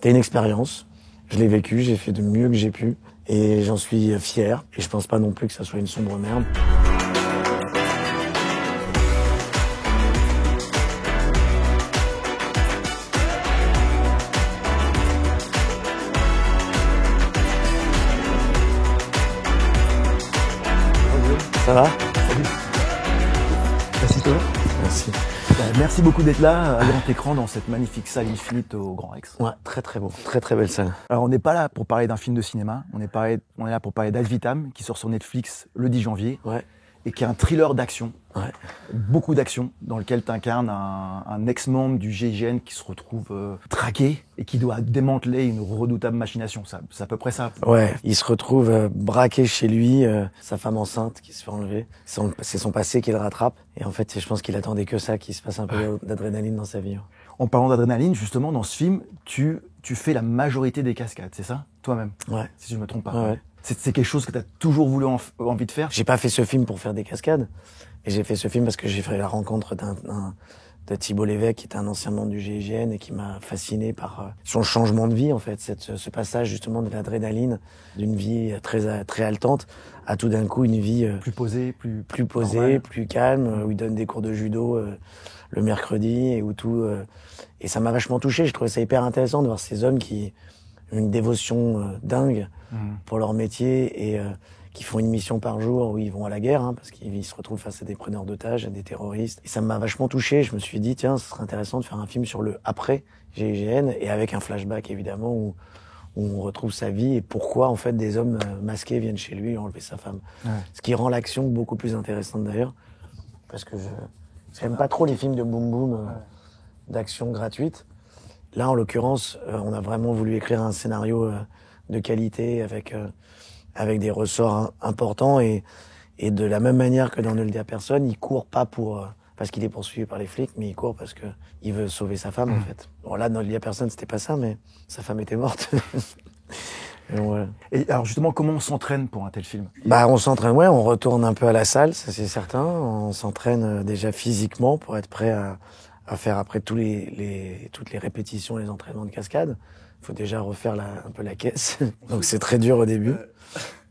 C'était une expérience. Je l'ai vécu, j'ai fait de mieux que j'ai pu. Et j'en suis fier. Et je pense pas non plus que ça soit une sombre merde. Ça va? Salut. Assis-toi. Merci. Merci beaucoup d'être là, à grand écran, dans cette magnifique salle Infinite au Grand Rex. Ouais, très très beau. Très très belle salle. Alors, on n'est pas là pour parler d'un film de cinéma, on est là pour parler d'Ad Vitam, qui sort sur Netflix le 10 janvier, Ouais. et qui est un thriller d'action. Ouais. Beaucoup d'action, dans lequel tu incarnes un ex-membre du GIGN qui se retrouve traqué et qui doit démanteler une redoutable machination. C'est à peu près ça. Ouais, il se retrouve braqué chez lui, sa femme enceinte qui se fait enlever. C'est son passé qui le rattrape. Et en fait, je pense qu'il attendait que ça, qu'il se passe un peu d'adrénaline dans sa vie. En parlant d'adrénaline, justement, dans ce film, tu fais la majorité des cascades, c'est ça? Toi-même? Ouais. Si je me trompe pas. Ouais. C'est quelque chose que tu as toujours voulu envie de faire? J'ai pas fait ce film pour faire des cascades. Et j'ai fait ce film parce que j'ai fait la rencontre de Thibault Lévesque, qui était un ancien membre du GIGN et qui m'a fasciné par son changement de vie, en fait. Ce passage, justement, de l'adrénaline, d'une vie très haletante, à tout d'un coup une vie plus posée, plus posée, plus calme, où il donne des cours de judo le mercredi et où tout. Et ça m'a vachement touché. Je trouvais ça hyper intéressant de voir ces hommes qui ont une dévotion dingue pour leur métier et qui font une mission par jour où ils vont à la guerre, parce qu'ils se retrouvent face à des preneurs d'otages, à des terroristes. Et ça m'a vachement touché. Je me suis dit, tiens, ce serait intéressant de faire un film sur le après GIGN et avec un flashback, évidemment, où on retrouve sa vie et pourquoi, en fait, des hommes masqués viennent chez lui enlever sa femme. Ouais. Ce qui rend l'action beaucoup plus intéressante, d'ailleurs. Parce que j'aime pas trop les films de boum-boum, d'action gratuite. Là, en l'occurrence, on a vraiment voulu écrire un scénario de qualité avec des ressorts importants et de la même manière que dans Ne le dis à personne, il court pas parce qu'il est poursuivi par les flics, mais il court parce que il veut sauver sa femme, en fait. Bon, là, dans Ne le dis à personne, c'était pas ça, mais sa femme était morte. Et, voilà. Et alors, justement, comment on s'entraîne pour un tel film? On s'entraîne, on retourne un peu à la salle, ça c'est certain. On s'entraîne déjà physiquement pour être prêt à faire après toutes les répétitions, les entraînements de cascade. Il faut déjà refaire un peu la caisse. Donc c'est très dur au début.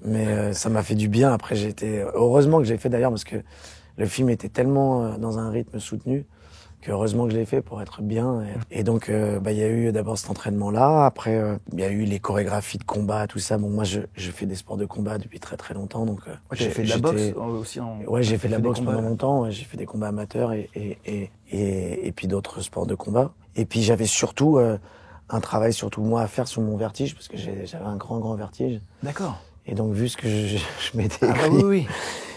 Mais ça m'a fait du bien. Après, heureusement que j'ai fait d'ailleurs, parce que le film était tellement dans un rythme soutenu que heureusement que je l'ai fait pour être bien. Et donc, il y a eu d'abord cet entraînement-là. Après, il y a eu les chorégraphies de combat, tout ça. Bon, moi, je fais des sports de combat depuis très très longtemps. Donc, j'ai fait de la boxe aussi. Ouais, j'ai fait de la boxe pendant longtemps. Ouais, j'ai fait des combats amateurs et puis d'autres sports de combat. Et puis, j'avais surtout un travail moi à faire sur mon vertige, parce que j'avais un grand vertige. D'accord. Et donc, vu ce que je m'étais écrit, oui.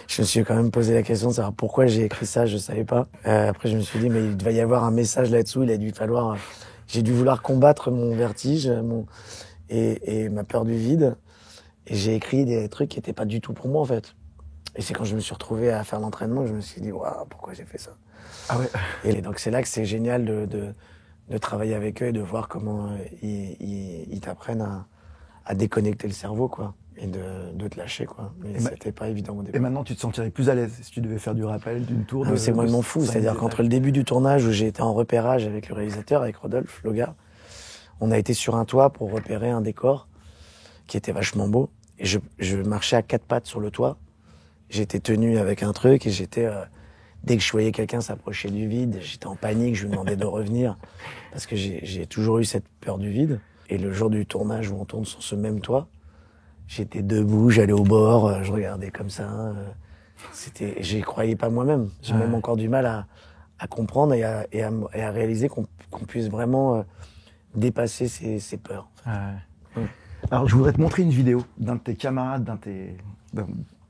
Je me suis quand même posé la question de savoir pourquoi j'ai écrit ça, je savais pas. Après, je me suis dit, mais il devait y avoir un message là-dessous, j'ai dû vouloir combattre mon vertige, et ma peur du vide. Et j'ai écrit des trucs qui étaient pas du tout pour moi, en fait. Et c'est quand je me suis retrouvé à faire l'entraînement que je me suis dit, waouh, pourquoi j'ai fait ça? Ah ouais. Et donc, c'est là que c'est génial de travailler avec eux et de voir comment ils t'apprennent à déconnecter le cerveau, quoi. Et de te lâcher, quoi. Mais c'était pas évident au début. Et maintenant, tu te sentirais plus à l'aise si tu devais faire du rappel d'une tour c'est complètement fou. C'est-à-dire qu'entre le début du tournage, où j'ai été en repérage avec le réalisateur, avec Rodolphe Loga, on a été sur un toit pour repérer un décor qui était vachement beau. Et je marchais à 4 pattes sur le toit. J'étais tenu avec un truc et dès que je voyais quelqu'un s'approcher du vide, j'étais en panique, je lui demandais de revenir. Parce que j'ai toujours eu cette peur du vide. Et le jour du tournage où on tourne sur ce même toit, j'étais debout, j'allais au bord, je regardais comme ça. J'y croyais pas moi-même. J'ai même encore du mal à comprendre et à réaliser qu'on puisse vraiment dépasser ces peurs. Alors, je voudrais te montrer une vidéo d'un de tes camarades,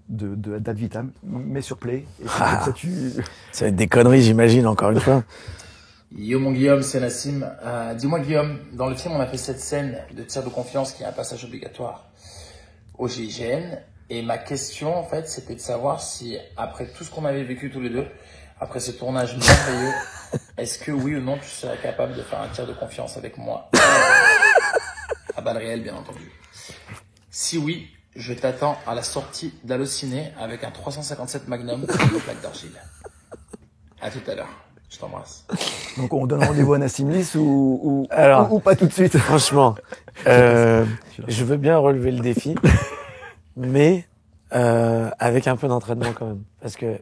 d'Ad Vitam. Mets sur play. Et ça va être des conneries, j'imagine, encore une fois. Yo mon Guillaume, c'est Nassim. Dis-moi Guillaume, dans le film on a fait cette scène de tir de confiance qui est un passage obligatoire au GIGN. Et ma question en fait c'était de savoir si après tout ce qu'on avait vécu tous les deux, après ce tournage merveilleux, est-ce que oui ou non tu serais capable de faire un tir de confiance avec moi? À balles réelles bien entendu. Si oui, je t'attends à la sortie d'Allociné avec un 357 Magnum et une plaque d'argile. À tout à l'heure. Je t'embrasse. Donc on donne rendez-vous à Nassim Lis ou pas tout de suite? Franchement, je veux bien relever le défi, mais avec un peu d'entraînement quand même.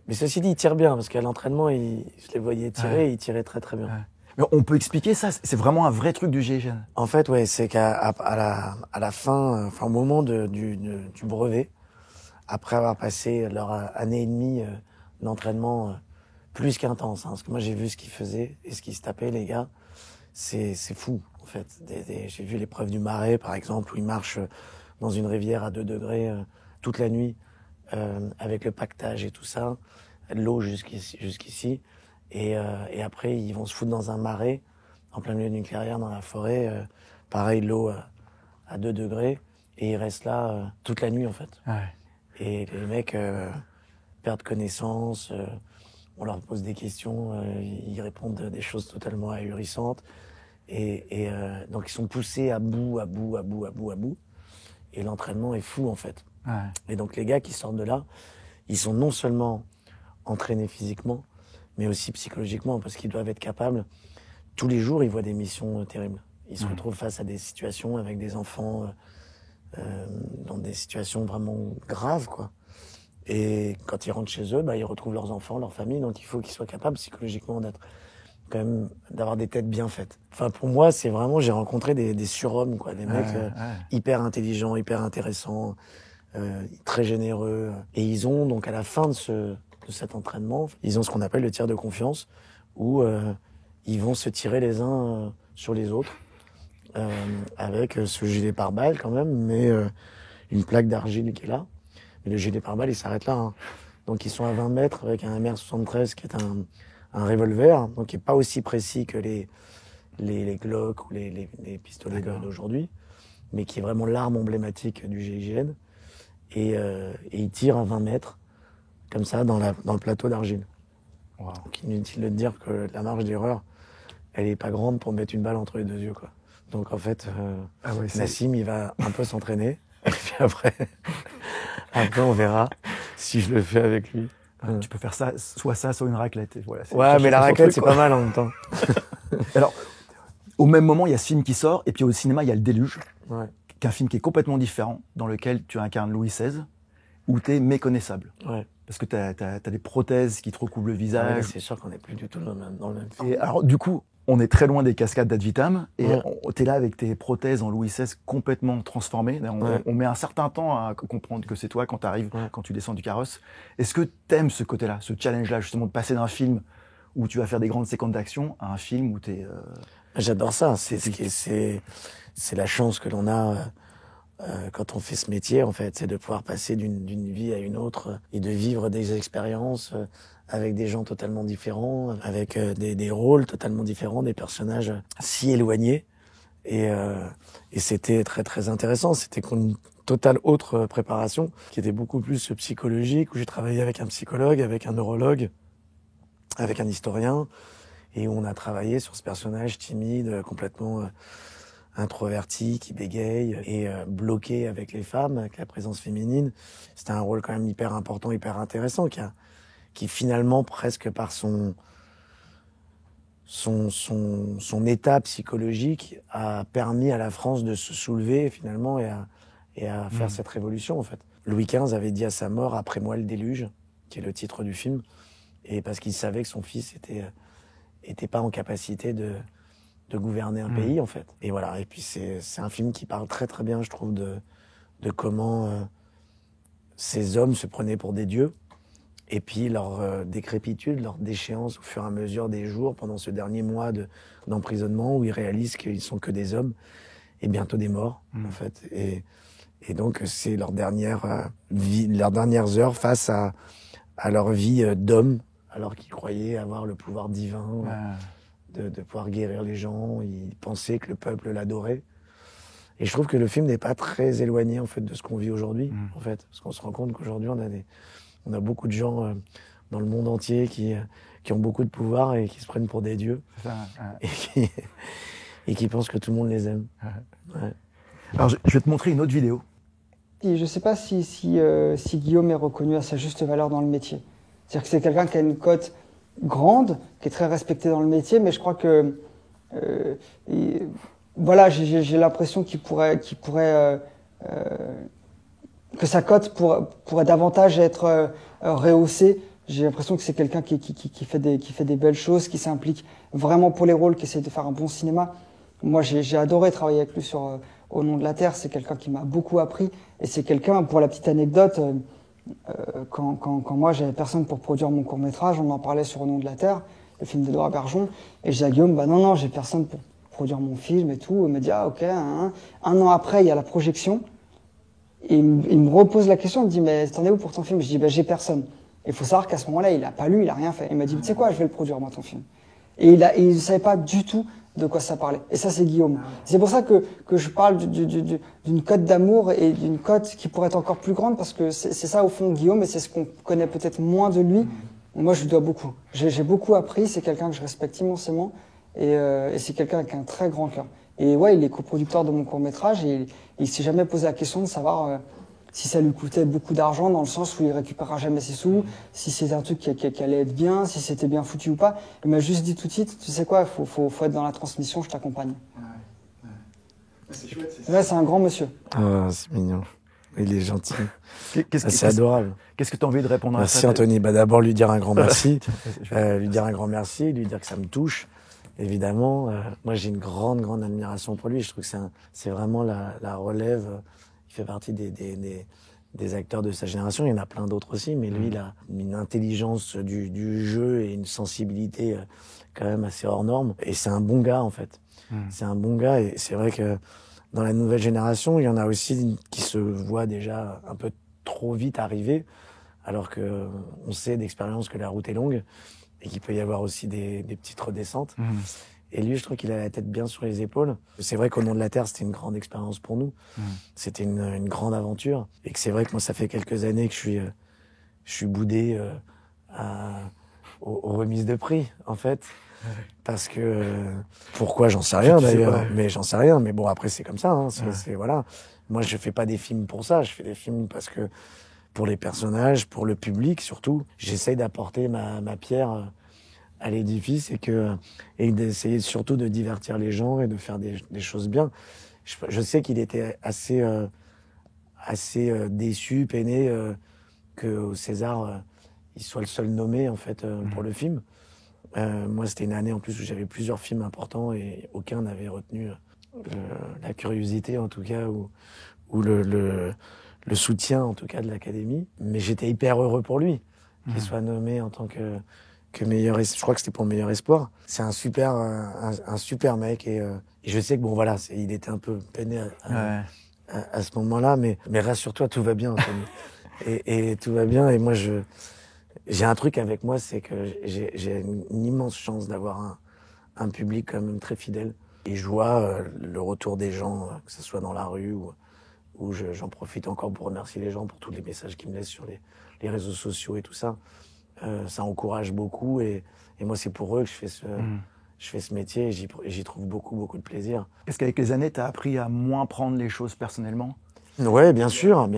Mais ceci dit, il tire bien, parce qu'à l'entraînement, je les voyais tirer, il tirait très très bien. Ouais. Mais on peut expliquer ça, c'est vraiment un vrai truc du GIGN. En fait, ouais, c'est qu'à la fin, au moment du brevet, après avoir passé leur année et demie d'entraînement plus qu'intense, hein, parce que moi j'ai vu ce qu'ils faisaient et ce qu'ils se tapaient, les gars, c'est fou en fait. J'ai vu l'épreuve du Marais par exemple, où ils marchent dans une rivière à 2 degrés toute la nuit, avec le pactage et tout ça, l'eau jusqu'ici, et après ils vont se foutre dans un marais en plein milieu d'une clairière dans la forêt, pareil, l'eau à 2 degrés, et ils restent là toute la nuit en fait. Ouais. Et les mecs perdent connaissance, on leur pose des questions, ils répondent des choses totalement ahurissantes. Et donc ils sont poussés à bout. Et l'entraînement est fou en fait. Ouais. Et donc les gars qui sortent de là, ils sont non seulement entraînés physiquement, mais aussi psychologiquement, parce qu'ils doivent être capables. Tous les jours, ils voient des missions terribles. Ils se retrouvent face à des situations avec des enfants dans des situations vraiment graves, quoi. Et quand ils rentrent chez eux, ils retrouvent leurs enfants, leur famille, donc il faut qu'ils soient capables psychologiquement d'avoir des têtes bien faites. Enfin, pour moi, c'est vraiment, j'ai rencontré des surhommes, quoi, des mecs hyper intelligents, hyper intéressants, très généreux. Et ils ont, donc, à la fin de cet entraînement, ils ont ce qu'on appelle le tir de confiance, où ils vont se tirer les uns sur les autres, avec ce gilet pare-balles quand même, mais une plaque d'argile qui est là. Mais le gilet pare-balles, il s'arrête là. Hein. Donc ils sont à 20 mètres avec un MR73 qui est un revolver, donc qui est pas aussi précis que les Glock ou les pistolets d'aujourd'hui, mais qui est vraiment l'arme emblématique du GIGN. Et ils tirent à 20 mètres, comme ça, dans le plateau d'argile. Wow. Donc inutile de dire que la marge d'erreur, elle est pas grande pour mettre une balle entre les 2 yeux, quoi. Donc en fait, Nassim, il va un peu s'entraîner, et puis après on verra si je le fais avec lui. Tu peux faire ça, soit une raclette. Voilà, ouais, mais la raclette, c'est pas mal en même temps. Alors, au même moment, il y a ce film qui sort, et puis au cinéma, il y a Le Déluge, qui est un film qui est complètement différent, dans lequel tu incarnes Louis XVI, où tu es méconnaissable. Ouais. Parce que tu as des prothèses qui te recouvrent le visage. Ouais, c'est sûr qu'on n'est plus du tout dans le même film. Et alors, du coup, on est très loin des cascades d'Ad Vitam, et tu es là avec tes prothèses en Louis XVI complètement transformées. On met un certain temps à comprendre que c'est toi quand tu arrives, quand tu descends du carrosse. Est-ce que t'aimes ce côté-là, ce challenge-là, justement, de passer d'un film où tu vas faire des grandes séquences d'action à un film où tu es... J'adore ça. C'est la chance que l'on a quand on fait ce métier, en fait. C'est de pouvoir passer d'une vie à une autre et de vivre des expériences avec des gens totalement différents, avec des rôles totalement différents, des personnages si éloignés. Et c'était très très intéressant. C'était une totale autre préparation, qui était beaucoup plus psychologique, où j'ai travaillé avec un psychologue, avec un neurologue, avec un historien, et où on a travaillé sur ce personnage timide, complètement introverti, qui bégaye, et bloqué avec les femmes, avec la présence féminine. C'était un rôle quand même hyper important, hyper intéressant, qui finalement, presque par son état psychologique, a permis à la France de se soulever finalement et à faire cette révolution en fait. Louis XV avait dit à sa mort: après moi le déluge, qui est le titre du film, et parce qu'il savait que son fils était pas en capacité de gouverner un pays en fait. Et voilà. Et puis c'est un film qui parle très très bien, je trouve, de comment ces hommes se prenaient pour des dieux. Et puis leur décrépitude, leur déchéance au fur et à mesure des jours, pendant ce dernier mois d'emprisonnement, où ils réalisent qu'ils sont que des hommes et bientôt des morts, en fait. Et donc c'est leur dernière leurs dernières heures face à leur vie d'homme, alors qu'ils croyaient avoir le pouvoir divin de pouvoir guérir les gens. Ils pensaient que le peuple l'adorait. Et je trouve que le film n'est pas très éloigné en fait de ce qu'on vit aujourd'hui, en fait, parce qu'on se rend compte qu'aujourd'hui on a beaucoup de gens dans le monde entier qui ont beaucoup de pouvoir et qui se prennent pour des dieux. C'est ça, et qui pensent que tout le monde les aime. Ouais. Alors, je vais te montrer une autre vidéo. Et je ne sais pas si Guillaume est reconnu à sa juste valeur dans le métier. C'est-à-dire que c'est quelqu'un qui a une cote grande, qui est très respectée dans le métier, mais je crois que voilà, j'ai l'impression que sa cote pourrait davantage être rehaussée. J'ai l'impression que c'est quelqu'un qui fait des belles choses, qui s'implique vraiment pour les rôles, qui essaie de faire un bon cinéma. Moi, j'ai adoré travailler avec lui sur Au nom de la Terre. C'est quelqu'un qui m'a beaucoup appris. Et c'est quelqu'un, pour la petite anecdote, quand moi, j'avais personne pour produire mon court-métrage, on en parlait sur Au nom de la Terre, le film d'Édouard Bergeon. Et je dis à Guillaume, bah non, j'ai personne pour produire mon film et tout. Il me dit, ah ok. Un an après, il y a la projection. Et il me repose la question, il me dit, mais t'en es où pour ton film? Je dis, bah j'ai personne. Il faut savoir qu'à ce moment-là, il a pas lu, il a rien fait. Il m'a dit, tu sais quoi, je vais le produire, moi, ton film. Et il savait pas du tout de quoi ça parlait. Et ça, c'est Guillaume. C'est pour ça que je parle d'une cote d'amour et d'une cote qui pourrait être encore plus grande, parce que c'est ça, au fond, Guillaume, et c'est ce qu'on connaît peut-être moins de lui. Moi, je lui dois beaucoup. J'ai beaucoup appris, c'est quelqu'un que je respecte immensément, et c'est quelqu'un avec un très grand cœur. Et ouais, il est coproducteur de mon court-métrage, et il s'est jamais posé la question de savoir si ça lui coûtait beaucoup d'argent, dans le sens où il récupérera jamais ses sous, si c'était un truc qui allait être bien, si c'était bien foutu ou pas. Il m'a juste dit tout de suite, tu sais quoi, faut être dans la transmission, je t'accompagne. Ouais. C'est chouette. Ouais, c'est un grand monsieur. Ah, c'est mignon. Il est gentil. C'est adorable. Qu'est-ce que tu as envie de répondre à ça? Merci Anthony. Bah, d'abord, lui dire un grand merci. Lui dire un grand merci, lui dire que ça me touche. Évidemment, moi j'ai une grande admiration pour lui. Je trouve que c'est vraiment la relève. Il fait partie des acteurs de sa génération. Il y en a plein d'autres aussi, mais lui, il a une intelligence du jeu et une sensibilité quand même assez hors norme. Et c'est un bon gars, en fait. C'est un bon gars, et c'est vrai que dans la nouvelle génération, il y en a aussi qui se voient déjà un peu trop vite arriver, alors que on sait d'expérience que la route est longue et qu'il peut y avoir aussi des petites redescentes. Et lui, je trouve qu'il a la tête bien sur les épaules. C'est vrai qu'Au nom de la Terre, c'était une grande expérience pour nous. C'était une grande aventure. Et que c'est vrai que moi, ça fait quelques années que je suis boudé aux remises de prix, en fait. Parce que pourquoi, j'en sais rien d'ailleurs, mais j'en sais rien. Mais bon, après c'est comme ça. Hein, voilà. Moi, je fais pas des films pour ça. Je fais des films parce que pour les personnages, pour le public surtout, j'essaye d'apporter ma pierre à l'édifice et d'essayer surtout de divertir les gens et de faire des choses bien. Je sais qu'il était assez déçu, peiné que au César il soit le seul nommé en fait pour le film. Moi, c'était une année en plus où j'avais plusieurs films importants et aucun n'avait retenu la curiosité, en tout cas, ou le soutien, en tout cas, de l'Académie. Mais j'étais hyper heureux pour lui qu'il soit nommé en tant que meilleur. Je crois que c'était pour meilleur espoir. C'est un super mec et je sais que bon voilà, il était un peu peiné à ce moment-là, mais rassure-toi, tout va bien, Anthony. et tout va bien. Et moi, j'ai un truc avec moi, c'est que j'ai une immense chance d'avoir un public quand même très fidèle. Et je vois le retour des gens, que ce soit dans la rue ou j'en profite encore pour remercier les gens pour tous les messages qu'ils me laissent sur les réseaux sociaux et tout ça. Ça encourage beaucoup et moi c'est pour eux que je fais ce métier et j'y trouve beaucoup de plaisir. Est-ce qu'avec les années, tu as appris à moins prendre les choses personnellement? Ouais, bien sûr.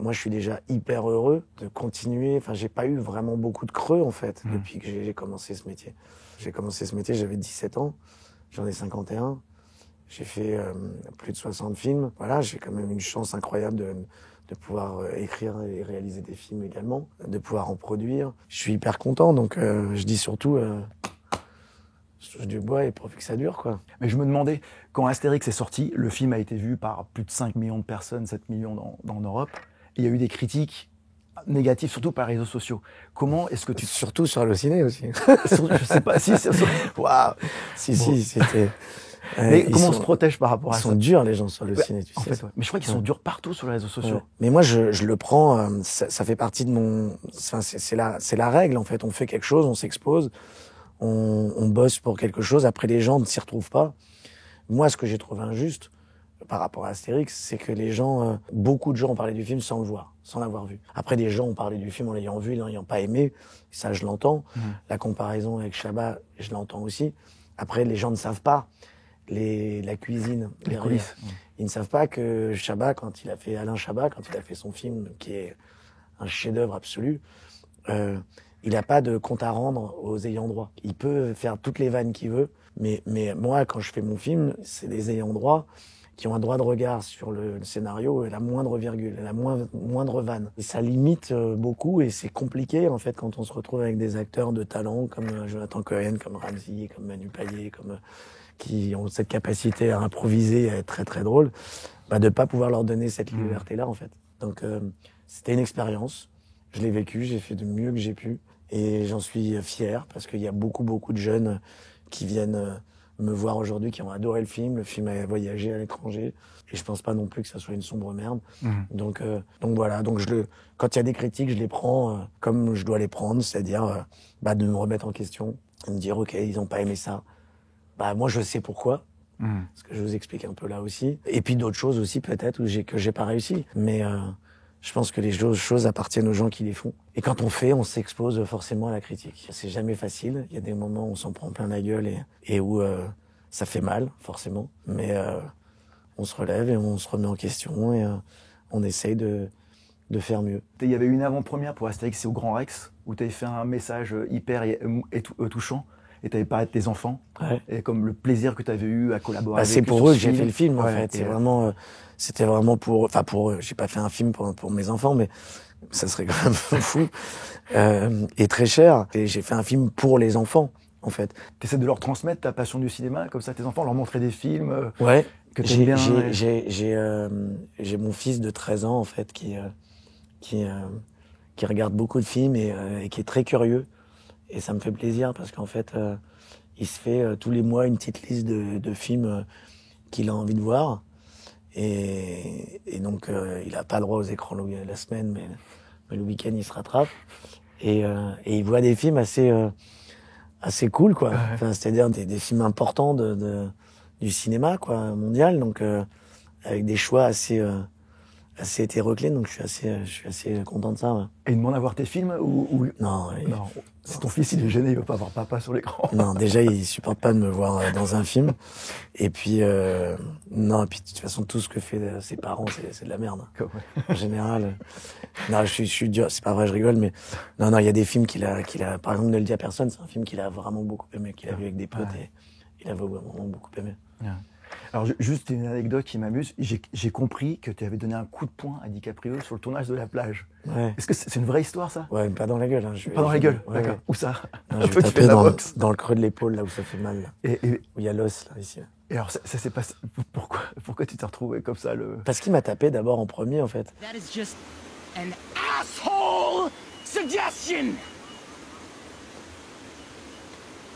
Moi, je suis déjà hyper heureux de continuer. Enfin, j'ai pas eu vraiment beaucoup de creux, en fait, depuis que j'ai commencé ce métier. J'avais 17 ans. J'en ai 51. J'ai fait plus de 60 films. Voilà, j'ai quand même une chance incroyable de pouvoir écrire et réaliser des films également, de pouvoir en produire. Je suis hyper content, donc je dis surtout... je touche du bois et pourvu que ça dure, quoi. Mais je me demandais, quand Astérix est sorti, le film a été vu par plus de 5 millions de personnes, 7 millions en Europe. Et il y a eu des critiques négatives, surtout par les réseaux sociaux. Comment est-ce que tu... Surtout sur Allociné aussi. Je sais pas si... Waouh. Si, c'était... Mais comment on se protège par rapport à ça? Ils sont durs, les gens sur Allociné, tu sais. En fait, ouais. Mais je crois qu'ils sont durs partout sur les réseaux sociaux. Ouais. Mais moi, je le prends, ça fait partie de mon... Enfin, c'est la règle, en fait. On fait quelque chose, on s'expose. On bosse pour quelque chose, après les gens ne s'y retrouvent pas. Moi, ce que j'ai trouvé injuste par rapport à Astérix, c'est que les gens, beaucoup de gens ont parlé du film sans le voir, sans l'avoir vu. Après, des gens ont parlé du film en l'ayant vu, en l'ayant pas aimé. Ça, je l'entends. La comparaison avec Chabat, je l'entends aussi. Après, les gens ne savent pas la cuisine, les coulisses. Ils ne savent pas que Chabat, Alain Chabat, quand il a fait son film, qui est un chef-d'œuvre absolu, il n'a pas de compte à rendre aux ayants droit. Il peut faire toutes les vannes qu'il veut, mais moi, quand je fais mon film, c'est des ayants droit qui ont un droit de regard sur le scénario et la moindre virgule, la moindre vanne. Et ça limite beaucoup et c'est compliqué en fait quand on se retrouve avec des acteurs de talent comme Jonathan Cohen, comme Ramzy, comme Manu Payet, qui ont cette capacité à improviser et à être très très drôle, de pas pouvoir leur donner cette liberté-là en fait. Donc c'était une expérience, je l'ai vécu, j'ai fait du mieux que j'ai pu et j'en suis fier parce qu'il y a beaucoup de jeunes qui viennent me voir aujourd'hui, qui ont adoré le film a voyagé à l'étranger et je pense pas non plus que ça soit une sombre merde. Donc voilà, quand il y a des critiques, je les prends comme je dois les prendre, c'est-à-dire de me remettre en question, de me dire ok, ils ont pas aimé ça. Moi je sais pourquoi. Ce que je vous explique un peu là aussi. Et puis d'autres choses aussi peut-être que j'ai pas réussi. Mais je pense que les choses appartiennent aux gens qui les font. Et quand on s'expose forcément à la critique. C'est jamais facile. Il y a des moments où on s'en prend plein la gueule et où ça fait mal, forcément. Mais on se relève et on se remet en question et on essaye de faire mieux. Il y avait une avant-première pour Astérix et au Grand Rex où tu avais fait un message hyper touchant. Et tu avais parlé de tes enfants, et comme le plaisir que tu avais eu à collaborer avec eux. C'est pour eux que j'ai fait le film, en fait. C'était vraiment pour eux. J'ai pas fait un film pour mes enfants, mais ça serait quand même fou. Et très cher. Et j'ai fait un film pour les enfants, en fait. Tu essaies de leur transmettre ta passion du cinéma, comme ça, tes enfants, leur montrer des films que tu aimes bien. J'ai mon fils de 13 ans, en fait, qui regarde beaucoup de films et qui est très curieux. Et ça me fait plaisir parce qu'en fait, il se fait tous les mois une petite liste de films qu'il a envie de voir. Et donc, il n'a pas le droit aux écrans la semaine, mais le week-end, il se rattrape. Et il voit des films assez cool, quoi. Enfin, c'est-à-dire des films importants du cinéma, quoi, mondial. Donc, avec des choix assez hétéroclite, donc je suis assez content de ça. Ouais. Et il demande à voir tes films ou... Non. C'est ton fils, il est gêné, il veut pas voir papa sur l'écran. Non, déjà, il supporte pas de me voir dans un film. Et puis, non, et puis de toute façon, tout ce que fait ses parents, c'est de la merde. En général. Non, je suis dur, c'est pas vrai, je rigole, mais non, il y a des films qu'il a, par exemple, Ne le dis à personne, c'est un film qu'il a vraiment beaucoup aimé, qu'il a vu avec des potes et il a vraiment beaucoup aimé. Alors, juste une anecdote qui m'amuse. J'ai compris que tu avais donné un coup de poing à DiCaprio sur le tournage de La Plage. Ouais. Est-ce que c'est une vraie histoire, ça? Ouais, mais pas dans la gueule. Hein. Pas dans la gueule, d'accord. Ouais. Où ça? Non, je vais taper dans le creux de l'épaule, là où ça fait mal. Là. Où il y a l'os, là, ici. Et alors, ça s'est passé... Pourquoi tu t'es retrouvé comme ça Parce qu'il m'a tapé d'abord en premier, en fait. That is just an asshole suggestion!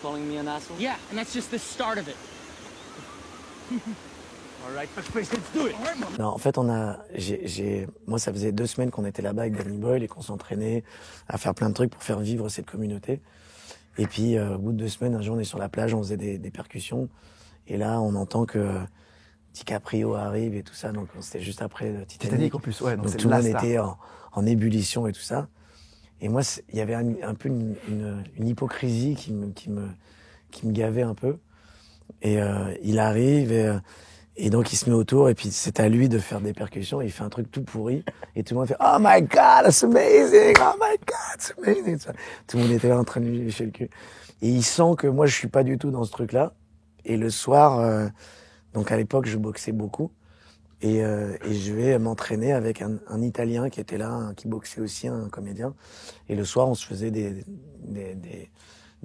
Calling me an asshole? Yeah, and that's just the start of it. All right, let's do it. Non, en fait, moi, ça faisait 2 semaines qu'on était là-bas avec Danny Boyle et qu'on s'entraînait à faire plein de trucs pour faire vivre cette communauté. Et puis, au bout de 2 semaines, un jour, on est sur la plage, on faisait des percussions. Et là, on entend que DiCaprio arrive et tout ça. Donc, c'était juste après Titanic. En plus, ouais. Donc tout le monde était en ébullition et tout ça. Et moi, il y avait un peu une hypocrisie qui me gavait un peu. Et il arrive et donc il se met autour et puis c'est à lui de faire des percussions et il fait un truc tout pourri et tout le monde fait oh my god that's amazing, oh my god it's amazing. Tout le monde était là en train de lui lécher le cul et il sent que moi je suis pas du tout dans ce truc là. Et le soir donc à l'époque je boxais beaucoup et je vais m'entraîner avec un Italien qui était là, qui boxait aussi, un comédien, et le soir on se faisait des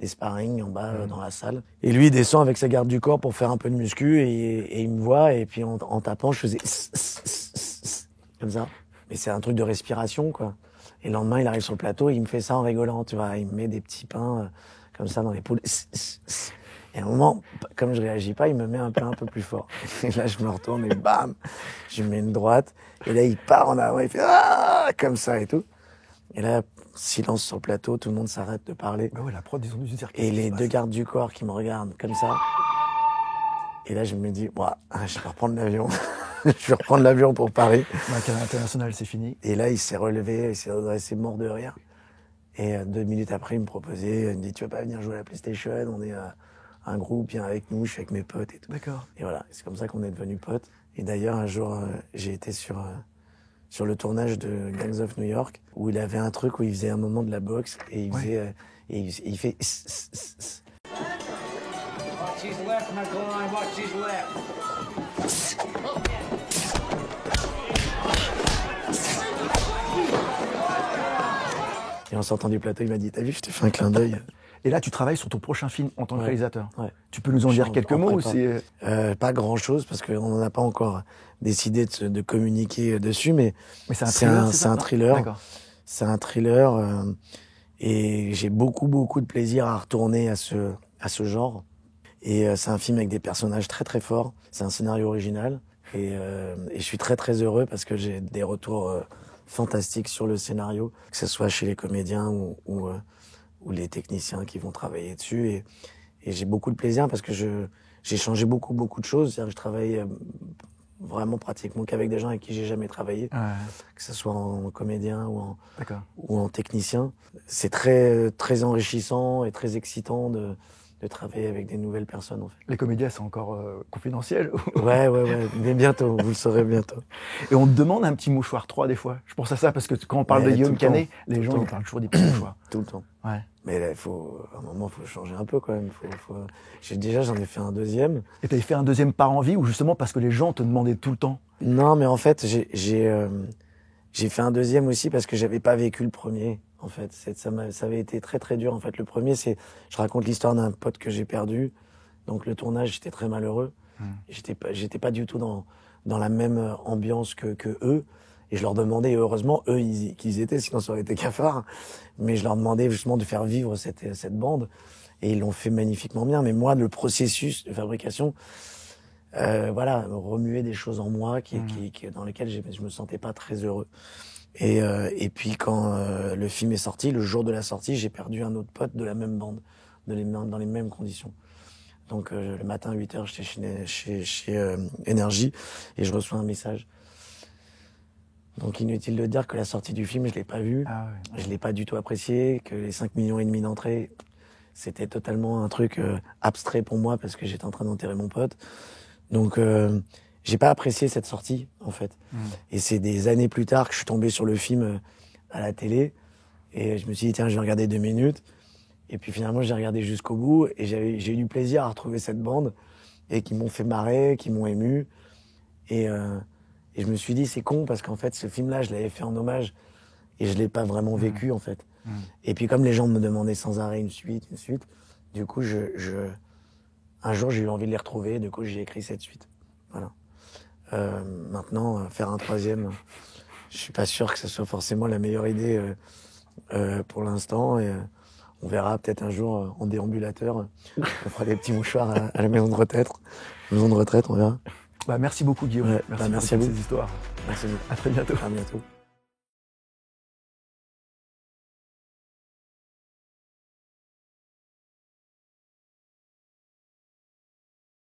sparring en bas dans la salle. Et lui, il descend avec sa garde du corps pour faire un peu de muscu et il me voit et puis en tapant, je faisais comme ça. Mais c'est un truc de respiration, quoi. Et le lendemain, il arrive sur le plateau et il me fait ça en rigolant, tu vois. Il me met des petits pains comme ça dans l'épaule. Et à un moment, comme je réagis pas, il me met un peu plus fort. Et là, je me retourne et bam, je lui mets une droite. Et là, il part en avant, il fait ah comme ça et tout. Et là, silence sur le plateau, tout le monde s'arrête de parler. Bah ouais, la prod, ils ont dû se dire. Et les 2 gardes du corps qui me regardent comme ça. Et là, je me dis, je vais reprendre l'avion. Je vais reprendre l'avion pour Paris. Ma carrière internationale, c'est fini. Et là, il s'est relevé, il s'est redressé mort de rire. Et 2 minutes après, il me proposait, il me dit, tu veux pas venir jouer à la PlayStation? On est un groupe, viens avec nous, je suis avec mes potes et tout. D'accord. Et voilà, c'est comme ça qu'on est devenus potes. Et d'ailleurs, un jour, j'ai été sur sur le tournage de Gangs of New York, où il avait un truc où il faisait un moment de la boxe et il faisait, il fait. Watch his left, McGlone. Watch his left. Et en sortant du plateau, il m'a dit, t'as vu, je t'ai fait un clin d'œil. Et là, tu travailles sur ton prochain film en tant que réalisateur. Ouais. Tu peux nous en dire quelques mots ou c'est pas grand-chose parce qu'on n'en a pas encore décidé de communiquer dessus, mais c'est un thriller. C'est un thriller. C'est un thriller et j'ai beaucoup de plaisir à retourner à ce genre. Et c'est un film avec des personnages très très forts. C'est un scénario original et je suis très heureux parce que j'ai des retours fantastiques sur le scénario, que ce soit chez les comédiens ou les techniciens qui vont travailler dessus. Et j'ai beaucoup de plaisir parce que j'ai changé beaucoup de choses. C'est-à-dire que je travaille vraiment pratiquement qu'avec des gens avec qui j'ai jamais travaillé, que ce soit en comédien ou en technicien. C'est très enrichissant et très excitant de travailler avec des nouvelles personnes, en fait. Les comédiens sont encore confidentiels? Ouais, mais bientôt, vous le saurez bientôt. Et on te demande un petit mouchoir 3 des fois. Je pense à ça parce que quand on parle de Guillaume Canet, les gens ils parlent toujours des petits mouchoirs. Tout le temps. Ouais. Mais là, à un moment, il faut changer un peu quand même. J'en ai fait un deuxième. Et t'avais fait un deuxième par envie ou justement parce que les gens te demandaient tout le temps? Non, mais en fait, j'ai fait un deuxième aussi parce que j'avais pas vécu le premier. En fait, ça avait été très dur. En fait, le premier, je raconte l'histoire d'un pote que j'ai perdu. Donc le tournage, j'étais très malheureux. J'étais pas du tout dans la même ambiance que eux. Et je leur demandais, et heureusement, eux, qu'ils étaient, sinon ça aurait été cafard. Mais je leur demandais justement de faire vivre cette bande. Et ils l'ont fait magnifiquement bien. Mais moi, le processus de fabrication, remuer des choses en moi dans lesquelles je me sentais pas très heureux. Et puis quand le film est sorti, le jour de la sortie, j'ai perdu un autre pote de la même bande, dans les mêmes conditions. Donc le matin à 8h, j'étais chez Énergie et je reçois un message. Donc inutile de dire que la sortie du film, je l'ai pas vue, je l'ai pas du tout apprécié, que les 5,5 millions d'entrées, c'était totalement un truc abstrait pour moi parce que j'étais en train d'enterrer mon pote. Donc j'ai pas apprécié cette sortie, en fait. Et c'est des années plus tard que je suis tombé sur le film à la télé. Et je me suis dit, tiens, je vais regarder 2 minutes. Et puis finalement, j'ai regardé jusqu'au bout. Et j'ai eu du plaisir à retrouver cette bande. Et qui m'ont fait marrer, qui m'ont ému. Et je me suis dit, c'est con, parce qu'en fait, ce film-là, je l'avais fait en hommage. Et je l'ai pas vraiment vécu, en fait. Et puis comme les gens me demandaient sans arrêt une suite, du coup, un jour, j'ai eu envie de les retrouver. Du coup, j'ai écrit cette suite. Voilà. Maintenant, faire un troisième, je suis pas sûr que ce soit forcément la meilleure idée pour l'instant. Et on verra peut-être un jour en déambulateur. On fera des petits mouchoirs à la maison de retraite. On verra. Merci beaucoup Guillaume. Merci à vous. Ces histoires. Merci beaucoup. À très bientôt. À bientôt.